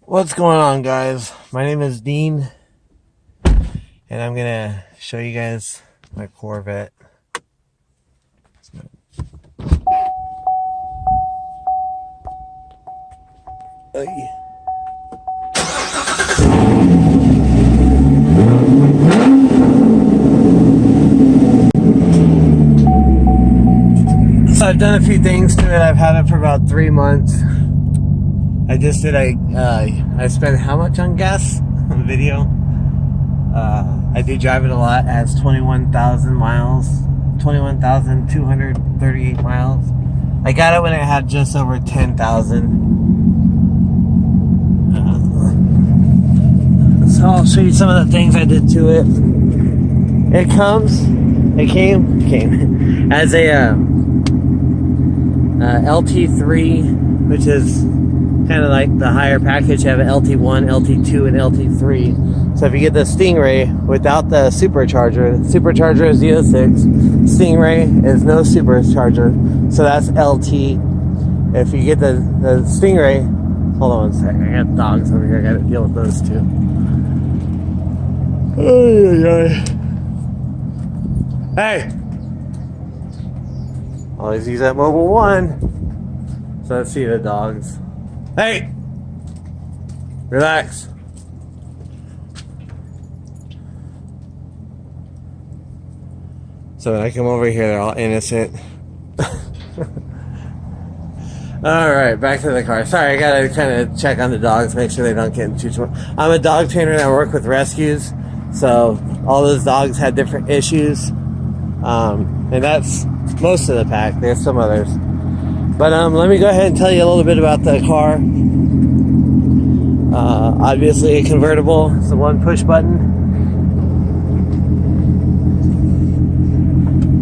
What's going on, guys? My name is Dean, and I'm gonna show you guys my Corvette. So I've done a few things to it. I've had it for about 3 months. I spent how much on gas on the video? I do drive it a lot. It has 21,000 miles, 21,238 miles. I got it when it had just over 10,000. So I'll show you some of the things I did to it. It came as a LT3, which is kind of like the higher package. You have an LT1, LT2, and LT3. So if you get the Stingray without the supercharger is zo6. Stingray is no supercharger, so that's LT. If you get the Stingray, hold on one second. I got dogs over here. I got to deal with those too. Hey! Always use that mobile one. So let's see the dogs. Hey! Relax. So when I come over here, they're all innocent. Alright, back to the car. Sorry, I gotta kind of check on the dogs, make sure they don't get into too much. I'm a dog trainer and I work with rescues. So all those dogs had different issues. And that's most of the pack. There's some others. But let me go ahead and tell you a little bit about the car. Obviously a convertible. It's the one push button.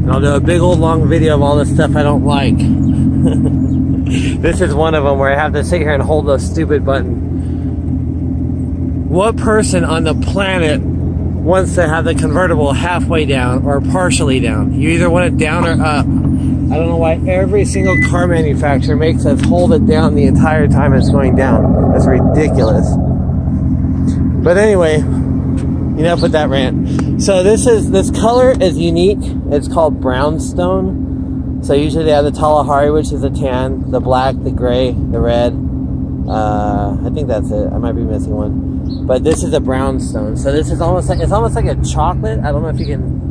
And I'll do a big old long video of all the stuff I don't like. This is one of them where I have to sit here and hold a stupid button. What person on the planet wants to have the convertible halfway down or partially down? You either want it down or up. I don't know why every single car manufacturer makes us hold it down the entire time it's going down. That's ridiculous. But anyway, enough with that rant. So this color is unique. It's called brownstone. So usually they have the Kalahari, which is a tan, the black, the gray, the red. I think that's it. I might be missing one. But this is a brownstone. So this is almost like a chocolate. I don't know if you can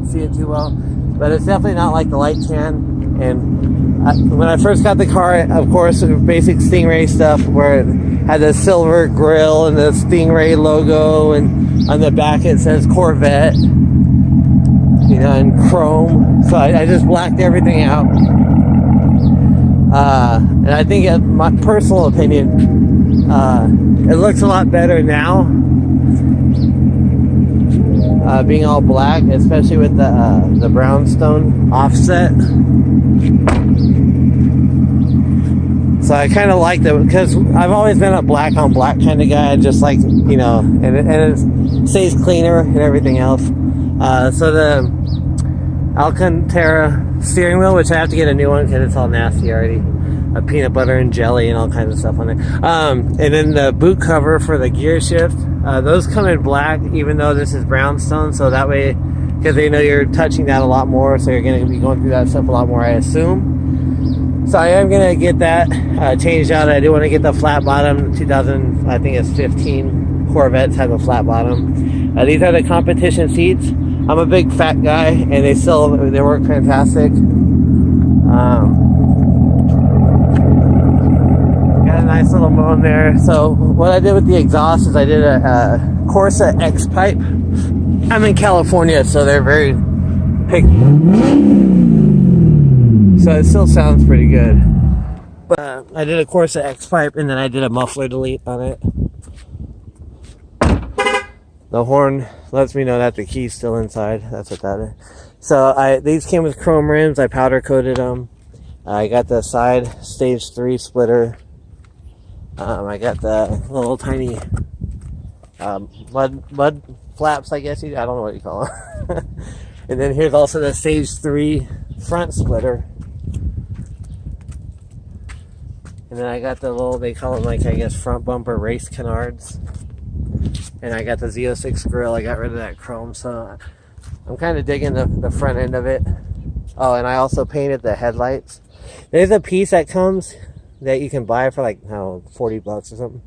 see it too well, but it's definitely not like the light tan. And when I first got the car, of course, basic Stingray stuff where it had the silver grille and the Stingray logo, and on the back it says Corvette, you know, in chrome. So I just blacked everything out. And I think, in my personal opinion, it looks a lot better now, being all black, especially with the brownstone offset. So I kind of like that because I've always been a black on black kind of guy. I just like, you know, and it stays cleaner and everything else. So the Alcantara steering wheel, which I have to get a new one because it's all nasty already. Peanut butter and jelly and all kinds of stuff on there. And then the boot cover for the gear shift, those come in black, even though this is brownstone. So that way, because they know you're touching that a lot more, so you're going to be going through that stuff a lot more, I assume. So I am going to get that changed out. I do want to get the flat bottom. 2000, I think it's 15 Corvettes have a flat bottom. These are the competition seats. I'm a big fat guy, and they work fantastic. Got a nice little moan there. So what I did with the exhaust is I did a Corsa X pipe. I'm in California, so they're very picky. So it still sounds pretty good. But I did a Corsa X pipe, and then I did a muffler delete on it. The horn lets me know that the key's still inside. That's what that is. So these came with chrome rims. I powder coated them. I got the side stage 3 splitter. I got the little tiny mud flaps, I guess. I don't know what you call them. And then here's also the stage 3 front splitter. And then I got the little, they call them like, I guess, front bumper race canards. And I got the Z06 grill. I got rid of that chrome, so I'm kind of digging the front end of it. Oh, and I also painted the headlights. There's a piece that comes that you can buy for like, I don't know, 40 bucks or something.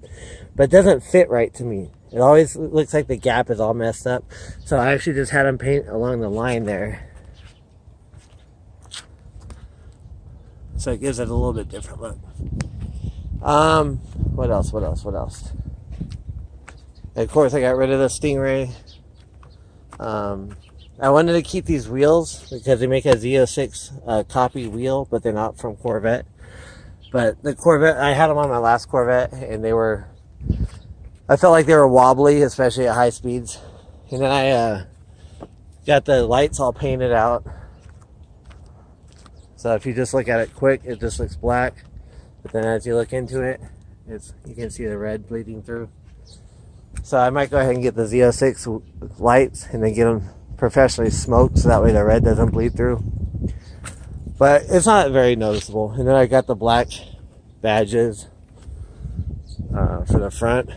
But it doesn't fit right to me. It always looks like the gap is all messed up. So I actually just had them paint along the line there. So it gives it a little bit different look. What else? And of course, I got rid of the Stingray. I wanted to keep these wheels because they make a Z06 copy wheel, but they're not from Corvette. But the Corvette, I had them on my last Corvette, and I felt like they were wobbly, especially at high speeds. And then I got the lights all painted out. So if you just look at it quick, it just looks black. But then as you look into it, you can see the red bleeding through. So I might go ahead and get the Z06 lights and then get them professionally smoked so that way the red doesn't bleed through. But it's not very noticeable. And then I got the black badges for the front.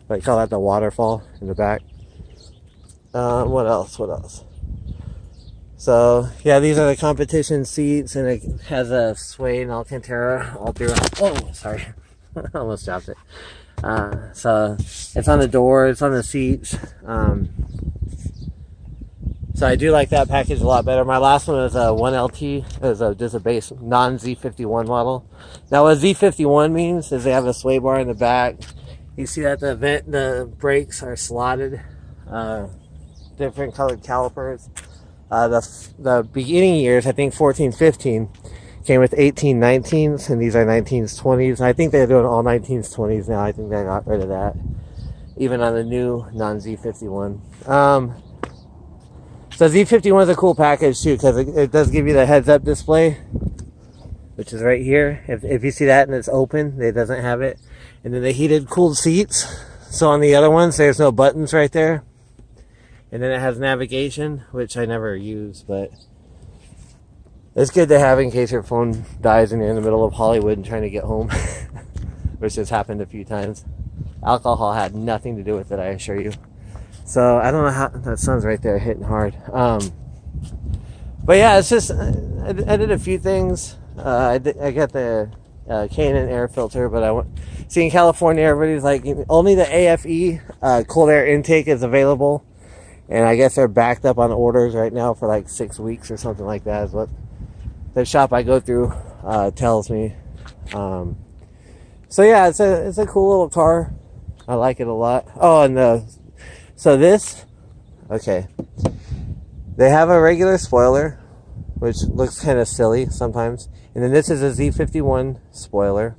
I call that the waterfall in the back. What else? So, yeah, these are the competition seats, and it has a suede and Alcantara all throughout. Oh, sorry. I almost dropped it. So, it's on the door, it's on the seats. So, I do like that package a lot better. My last one was a 1LT. It was just a base non-Z51 model. Now, what Z51 means is they have a sway bar in the back. You see that the brakes are slotted. Different colored calipers. The beginning years, I think 14, 15, came with 18, 19s, and these are 19s, 20s. I think they're doing all 19s, 20s now. I think they got rid of that, even on the new non-Z51. So Z51 is a cool package too, because it does give you the heads-up display, which is right here. If you see that and it's open, it doesn't have it. And then the heated, cooled seats. So on the other ones, there's no buttons right there. And then it has navigation, which I never use, but it's good to have in case your phone dies and you're in the middle of Hollywood and trying to get home, which has happened a few times. Alcohol had nothing to do with it, I assure you. So I don't know how, that sun's right there hitting hard. But yeah, it's just, I did a few things. I got the K&N air filter, but see in California, everybody's like, only the AFE cold air intake is available. And I guess they're backed up on orders right now for like 6 weeks or something like that, is what the shop I go through tells me. So yeah, it's a cool little car. I like it a lot. Oh, and so this, okay, they have a regular spoiler, which looks kind of silly sometimes, and then this is a Z51 spoiler.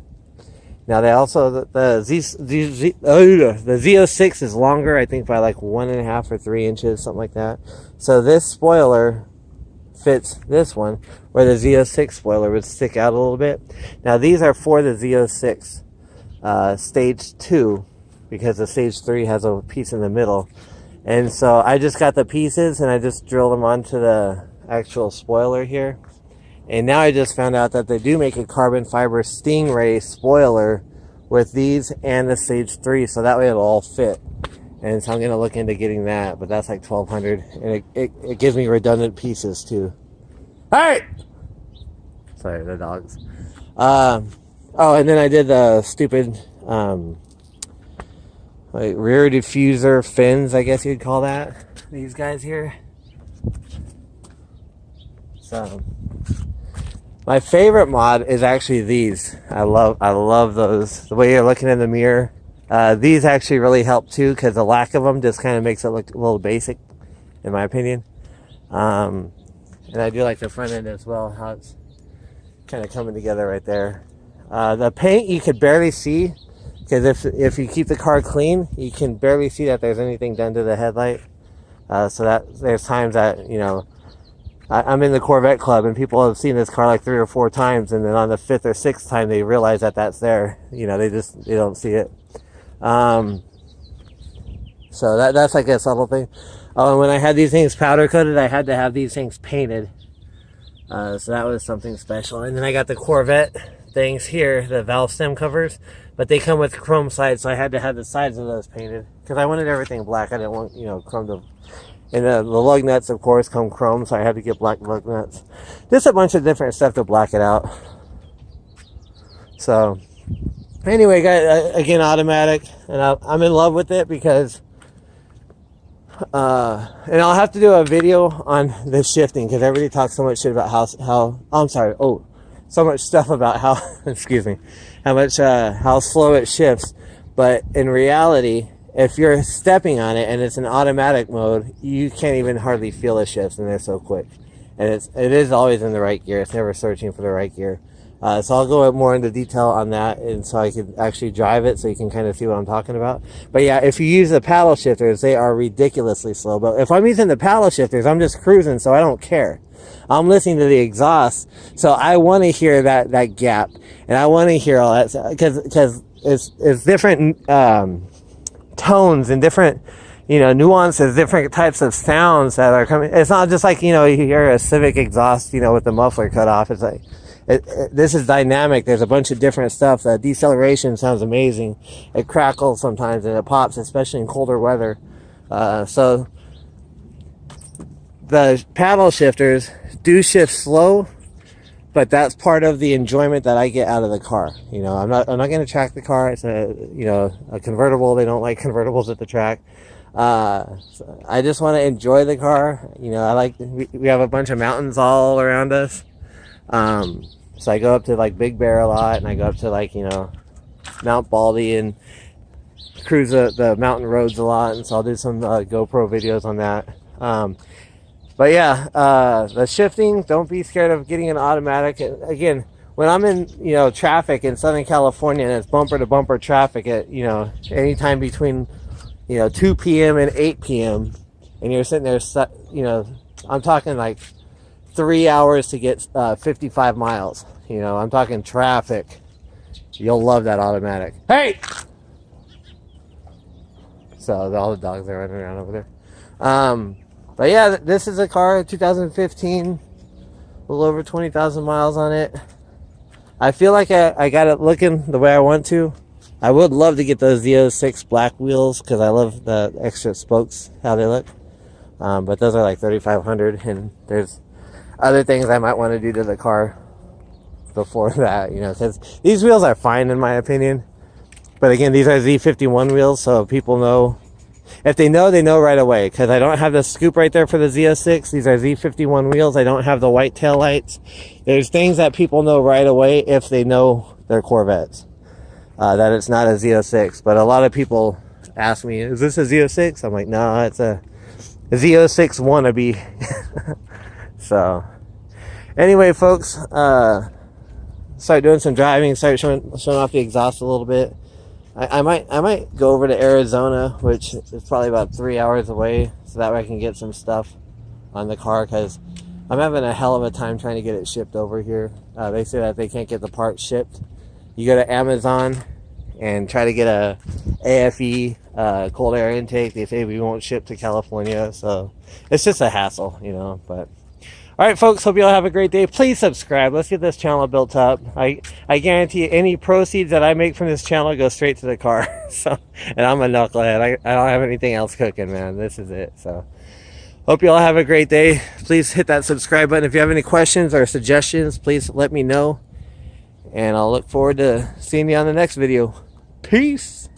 Now they also, the Z06 is longer, I think by like 1.5 or 3 inches, something like that. So this spoiler fits this one, where the Z06 spoiler would stick out a little bit. Now these are for the Z06 stage 2, because the stage 3 has a piece in the middle. And so I just got the pieces and I just drilled them onto the actual spoiler here. And now I just found out that they do make a carbon fiber Stingray spoiler with these and the stage 3, so that way it'll all fit. And so I'm going to look into getting that, but that's like $1,200, and it gives me redundant pieces too. Alright! Sorry, the dogs. Oh, and then I did the stupid like rear diffuser fins, I guess you'd call that. These guys here. So my favorite mod is actually these. I love those. The way you're looking in the mirror. These actually really help too, because the lack of them just kind of makes it look a little basic, in my opinion. And I do like the front end as well, how it's kind of coming together right there. The paint you could barely see, because if you keep the car clean, you can barely see that there's anything done to the headlight. So that there's times that, you know, I'm in the Corvette club and people have seen this car like 3 or 4 times, and then on the 5th or 6th time they realize that that's there. You know, they don't see it. So that's like a subtle thing. Oh, and when I had these things powder coated, I had to have these things painted. So that was something special. And then I got the Corvette things here, the valve stem covers, but they come with chrome sides, so I had to have the sides of those painted because I wanted everything black. I didn't want, you know, chrome to. And the lug nuts, of course, come chrome, so I had to get black lug nuts. Just a bunch of different stuff to black it out. So, anyway, guys, again, automatic, and I'm in love with it because, and I'll have to do a video on the shifting because everybody talks so much shit about how I'm sorry, so much stuff about how, excuse me, how slow it shifts, but in reality, if you're stepping on it and it's in automatic mode, you can't even hardly feel the shifts, and they're so quick. And it is always in the right gear. It's never searching for the right gear. So I'll go more into detail on that, and so I can actually drive it so you can kind of see what I'm talking about. But yeah, if you use the paddle shifters, they are ridiculously slow. But if I'm using the paddle shifters, I'm just cruising, so I don't care. I'm listening to the exhaust, so I want to hear that gap, and I want to hear all that, because it's different tones and different, you know, nuances, different types of sounds that are coming. It's not just like, you know, you hear a Civic exhaust, you know, with the muffler cut off. It's like, this is dynamic. There's a bunch of different stuff. The deceleration sounds amazing. It crackles sometimes and it pops, especially in colder weather. So the paddle shifters do shift slow, but that's part of the enjoyment that I get out of the car. You know, I'm not going to track the car. It's a convertible. They don't like convertibles at the track. So I just want to enjoy the car. You know, we have a bunch of mountains all around us. So I go up to like Big Bear a lot, and I go up to like, you know, Mount Baldy and cruise the mountain roads a lot. And so I'll do some GoPro videos on that. But yeah, the shifting, don't be scared of getting an automatic. Again, when I'm in, you know, traffic in Southern California and it's bumper to bumper traffic at, you know, anytime between, you know, 2 p.m. and 8 p.m. and you're sitting there, you know, I'm talking like 3 hours to get 55 miles. You know, I'm talking traffic. You'll love that automatic. Hey! So all the dogs are running around over there. But yeah, this is a car, 2015, a little over 20,000 miles on it. I feel like I got it looking the way I want to. I would love to get those zo6 black wheels because I love the extra spokes, how they look. But those are like $3,500, and there's other things I might want to do to the car before that, you know, because these wheels are fine in my opinion. But again, these are Z51 wheels, so people know. If they know right away, because I don't have the scoop right there for the zo6. These are Z51 wheels. I don't have the white tail lights. There's things that people know right away if they know their Corvettes, that it's not a Z06. But a lot of people ask me, is this a Z06? I'm like, no, it's a Z06 wannabe. So anyway, folks, start doing some driving, start showing off the exhaust a little bit. I might go over to Arizona, which is probably about 3 hours away, so that way I can get some stuff on the car, because I'm having a hell of a time trying to get it shipped over here. They say that they can't get the parts shipped. You go to Amazon and try to get a AFE cold air intake. They say we won't ship to California, so it's just a hassle, you know. But all right, folks, hope you all have a great day. Please subscribe. Let's get this channel built up. I guarantee you, any proceeds that I make from this channel go straight to the car. So, and I'm a knucklehead. I don't have anything else cooking, man. This is it. So hope you all have a great day. Please hit that subscribe button. If you have any questions or suggestions, please let me know. And I'll look forward to seeing you on the next video. Peace.